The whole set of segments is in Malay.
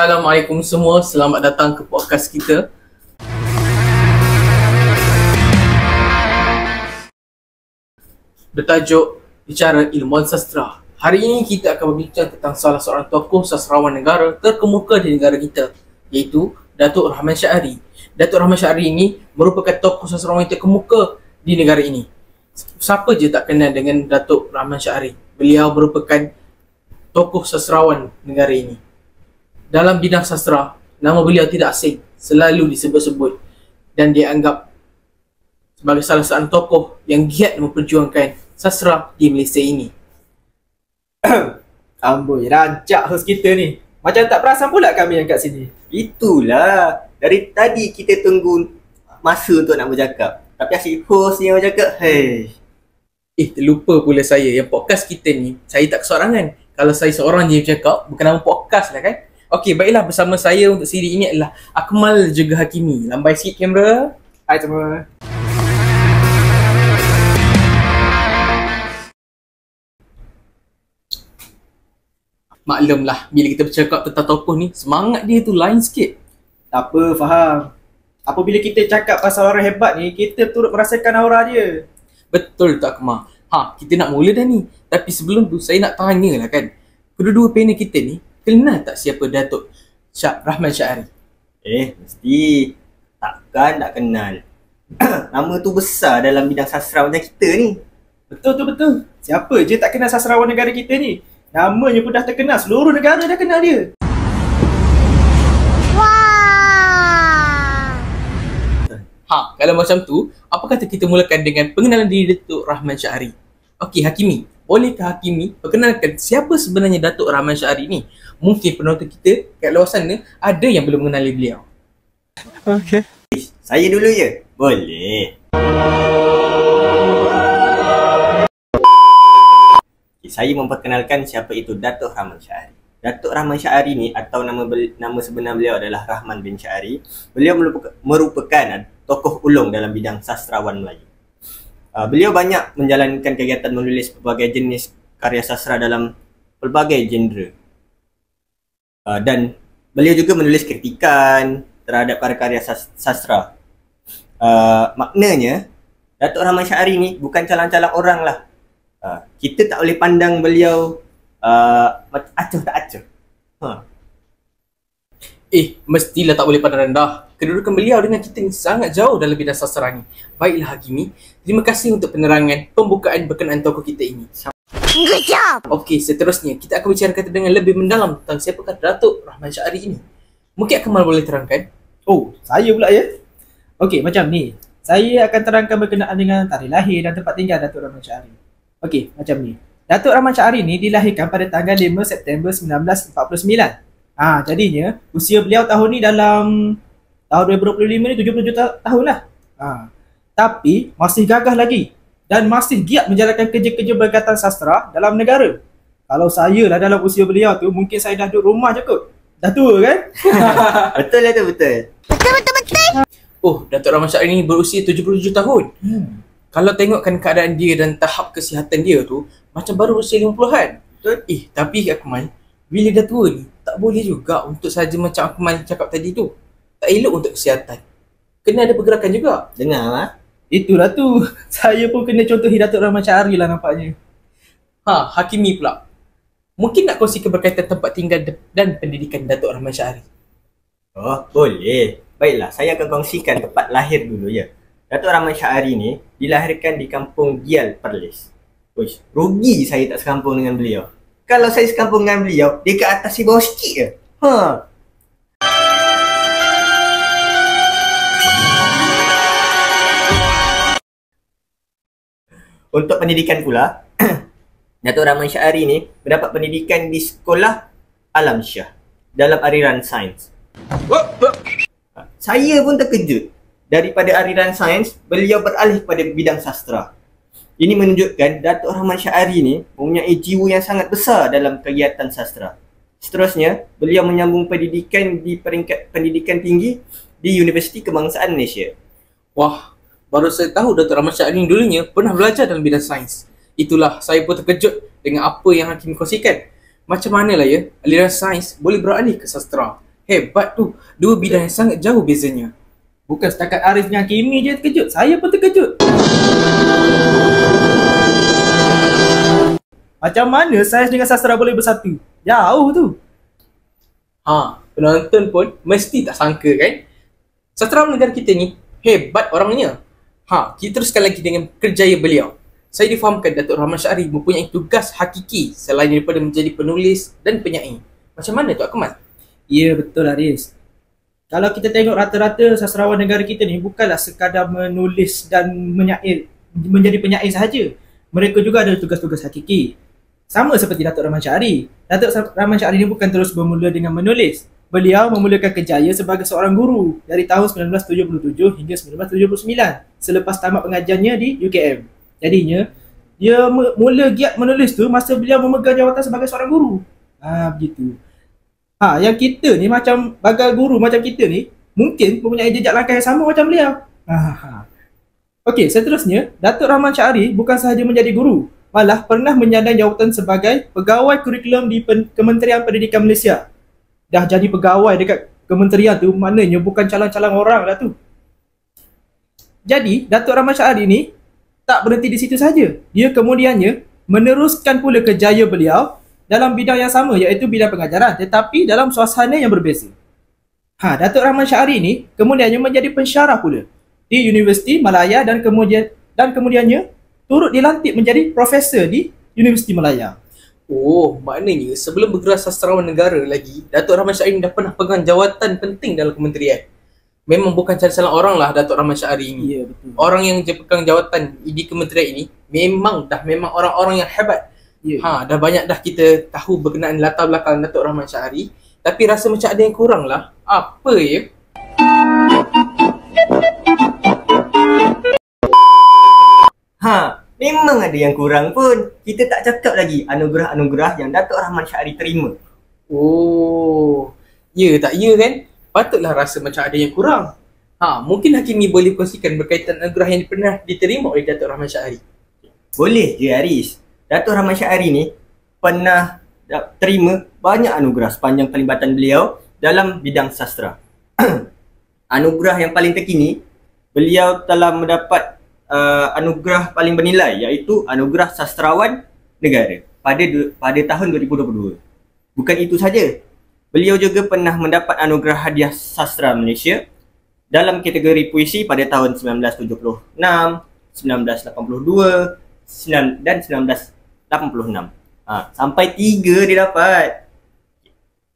Assalamualaikum semua, selamat datang ke podcast kita. Bertajuk Bicara Ilmuwan Sastra. Hari ini kita akan berbincang tentang salah seorang tokoh sastrawan negara terkemuka di negara kita, iaitu Datuk Rahman Syahari. Datuk Rahman Syahari ini merupakan tokoh sastrawan yang terkemuka di negara ini. Siapa je tak kenal dengan Datuk Rahman Syahari? Beliau merupakan tokoh sastrawan negara ini. Dalam bidang sastra, nama beliau tidak asing, selalu disebut-sebut dan dianggap sebagai salah seorang tokoh yang giat memperjuangkan sastra di Malaysia ini. Amboi, rancak host kita ni. Macam tak perasan pula kami yang kat sini. Itulah. Dari tadi kita tunggu masa untuk nak bercakap. Tapi asyik host yang bercakap. Hei. Terlupa pula saya yang podcast kita ni, saya tak kesorangan. Kalau saya seorang je bercakap, bukan nama podcast lah kan. Okey, baiklah, bersama saya untuk siri ini adalah Akmal juga Hakimi. Lambai sikit kamera. Hai semua. Maklumlah, bila kita bercakap tentang tokoh ni, semangat dia tu lain sikit. Tak apa, faham. Apabila kita cakap pasal orang hebat ni, kita turut merasakan aura dia. Betul tak, Akmal? Kita nak mula dah ni. Tapi sebelum tu, saya nak tanya lah kan. Kedua-dua panel kita ni, kenal tak siapa Datuk Rahman Syahari? Mesti. Takkan tak kenal. Nama tu besar dalam bidang sastra macam kita ni. Betul. Siapa je tak kenal sastrawan negara kita ni? Namanya pun dah terkenal, seluruh negara dah kenal dia. Kalau macam tu, apa kata kita mulakan dengan pengenalan diri Datuk Rahman Syahari? Okey, Hakimi, bolehkah Hakimi perkenalkan siapa sebenarnya Datuk Rahman Syahari ni? Mungkin penonton kita kat luar sana ada yang belum mengenali beliau. Okey. Saya dulu je? Boleh. Saya memperkenalkan siapa itu Datuk Rahman Syahari. Datuk Rahman Syahari ni atau nama sebenar beliau adalah Rahman bin Syahari. Beliau merupakan tokoh ulung dalam bidang sastrawan Melayu. Beliau banyak menjalankan kegiatan menulis pelbagai jenis karya sastra dalam pelbagai genre. Dan beliau juga menulis kritikan terhadap karya-karya sastra. Maknanya, Datuk Rahman Syahari ni bukan calang-calang orang lah. Kita tak boleh pandang beliau acuh tak acuh. Mestilah tak boleh pandang rendah. Kedudukan beliau dengan kita ni sangat jauh dalam bidang sastra ni. Baiklah Hakimi, terima kasih untuk penerangan pembukaan berkenaan tokoh kita ini. Good job! Okey, seterusnya kita akan bicarakan dengan lebih mendalam tentang siapakah Datuk Rahman Syahari ini. Mungkin Akmal boleh terangkan? Saya pula ya? Okey, macam ni. Saya akan terangkan berkenaan dengan tarikh lahir dan tempat tinggal Datuk Rahman Syahari. Okey, macam ni. Datuk Rahman Syahari ni dilahirkan pada tanggal 5 September 1949. Jadinya usia beliau tahun ni dalam tahun 2025 ni 77 tahun lah. Tapi masih gagah lagi dan masih giat menjalankan kerja-kerja berkaitan sastra dalam negara. Kalau saya lah dalam usia beliau tu, mungkin saya dah duduk rumah je kot. Dah tua kan? Betul lah tu, betul. Datuk Rahman Syahari ni berusia 77 tahun. Kalau tengokkan keadaan dia dan tahap kesihatan dia tu, macam baru usia 50-an. Betul. Tapi Akmal, bila dah tua ni, tak boleh juga untuk saja macam Akmal cakap tadi tu. Tak elok untuk kesihatan. Kena ada pergerakan juga. Dengar lah. Itulah tu. Saya pun kena contohi Datuk Rahman Syahari lah nampaknya. Hakimi pula. Mungkin nak kongsikan berkaitan tempat tinggal dan pendidikan Datuk Rahman Syahari. Boleh. Baiklah, saya akan kongsikan tempat lahir dulu ya. Datuk Rahman Syahari ni dilahirkan di kampung Gial, Perlis. Rugi saya tak sekampung dengan beliau. Kalau saya sekampung dengan beliau, dia kat atas si bawah sikit je. Untuk pendidikan pula, Datuk Rahman Syahari ni mendapat pendidikan di Sekolah Alam Syah dalam aliran sains. Saya pun terkejut. Daripada aliran sains, beliau beralih pada bidang sastra. Ini menunjukkan Datuk Rahman Syahari ni mempunyai jiwa yang sangat besar dalam kegiatan sastra. Seterusnya, beliau menyambung pendidikan di peringkat pendidikan tinggi di Universiti Kebangsaan Malaysia. Baru saya tahu Datuk Rahman Syahari ni dulunya pernah belajar dalam bidang sains. Itulah, saya pun terkejut dengan apa yang Hakim kongsikan. Macam manalah ya, aliran sains boleh beralih ke sastra. Hebat tu. Dua bidang yang sangat jauh bezanya. Bukan setakat Arif dengan Kimi je terkejut. Saya pun terkejut. Macam mana sains dengan sastra boleh bersatu? Jauh tu. Penonton pun mesti tak sangka kan? Sastrawan negara kita ni hebat orangnya. Kita teruskan lagi dengan kerjaya beliau. Saya difahamkan Datuk Rahman Syahri mempunyai tugas hakiki selain daripada menjadi penulis dan penyair. Macam mana Tok Akmal? Ya, betul Aris. Kalau kita tengok rata-rata sastrawan negara kita ni bukanlah sekadar menulis dan menyair, menjadi penyair sahaja. Mereka juga ada tugas-tugas hakiki. Sama seperti Datuk Rahman Syahri. Datuk Rahman Syahri ni bukan terus bermula dengan menulis. Beliau memulakan kerjaya sebagai seorang guru dari tahun 1977 hingga 1979 selepas tamat pengajiannya di UKM. Jadinya, dia mula giat menulis tu masa beliau memegang jawatan sebagai seorang guru. Begitu. Yang kita ni macam bagai guru macam kita ni mungkin mempunyai jejak langkah yang sama macam beliau. Okey, seterusnya, Datuk Rahman Syahri bukan sahaja menjadi guru, malah pernah menyandang jawatan sebagai pegawai kurikulum di Kementerian Pendidikan Malaysia. Dah jadi pegawai dekat kementerian tu, maknanya bukan calon-calon orang lah tu. Jadi, Datuk Rahman Syahri ni tak berhenti di situ saja. Dia kemudiannya meneruskan pula kerjaya beliau dalam bidang yang sama, iaitu bidang pengajaran, tetapi dalam suasana yang berbeza. Datuk Rahman Syahri ni kemudiannya menjadi pensyarah pula di Universiti Malaya dan kemudiannya turut dilantik menjadi profesor di Universiti Malaya. Maknanya sebelum bergerak sastrawan negara lagi, Datuk Rahman Syahri dah pernah pegang jawatan penting dalam kementerian. Memang bukan salah orang lah Datuk Rahman Syahri ini. Ya, betul. Orang yang pegang jawatan di kementerian ini memang orang-orang yang hebat. Ya. Dah banyak dah kita tahu berkenaan latar belakang Datuk Rahman Syahri, tapi rasa macam ada yang kurang lah. Apa ya? Memang ada yang kurang pun. Kita tak cakap lagi anugerah-anugerah yang Datuk Rahman Syahri terima. Ya tak ya kan? Patutlah rasa macam ada yang kurang. Mungkin Hakimi boleh kongsikan berkaitan anugerah yang pernah diterima oleh Datuk Rahman Syahri. Boleh je Aris. Datuk Rahman Syahri ni pernah terima banyak anugerah sepanjang pelibatan beliau dalam bidang sastra. Anugerah yang paling terkini, beliau telah mendapat anugerah paling bernilai, iaitu Anugerah Sastrawan Negara pada tahun 2022. Bukan itu saja, beliau juga pernah mendapat anugerah Hadiah Sastra Malaysia dalam kategori puisi pada tahun 1976, 1982 dan 1986. Sampai 3 dia dapat.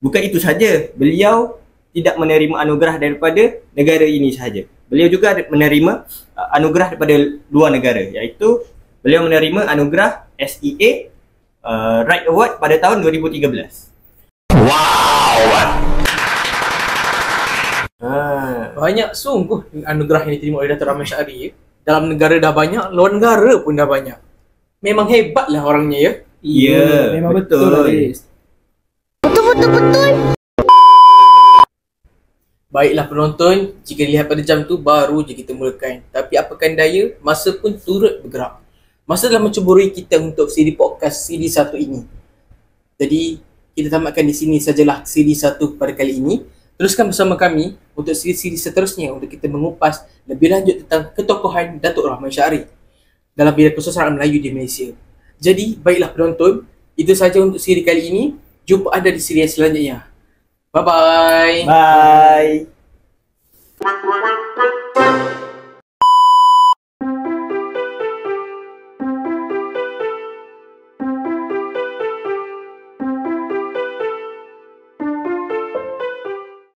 Bukan itu saja, beliau tidak menerima anugerah daripada negara ini sahaja. Beliau juga menerima anugerah daripada luar negara, iaitu beliau menerima anugerah SEA Right Award pada tahun 2013. Banyak sungguh anugerah yang diterima oleh Datuk Rahman Syahri ya. Dalam negara dah banyak, luar negara pun dah banyak. Memang hebatlah orangnya ya. Ya, memang betul. betul Aris. Baiklah penonton, jika dilihat pada jam tu baru je kita mulakan. Tapi apakan daya, masa pun turut bergerak. Masa telah mencuburi kita untuk siri podcast siri 1 ini. Jadi, kita tamatkan di sini sajalah siri 1 pada kali ini. Teruskan bersama kami untuk siri-siri seterusnya untuk kita mengupas lebih lanjut tentang ketokohan Datuk Rahman Syahri dalam bidang kesusastraan Melayu di Malaysia. Jadi, baiklah penonton, itu saja untuk siri kali ini. Jumpa anda di siri yang selanjutnya. Bye-bye. Bye.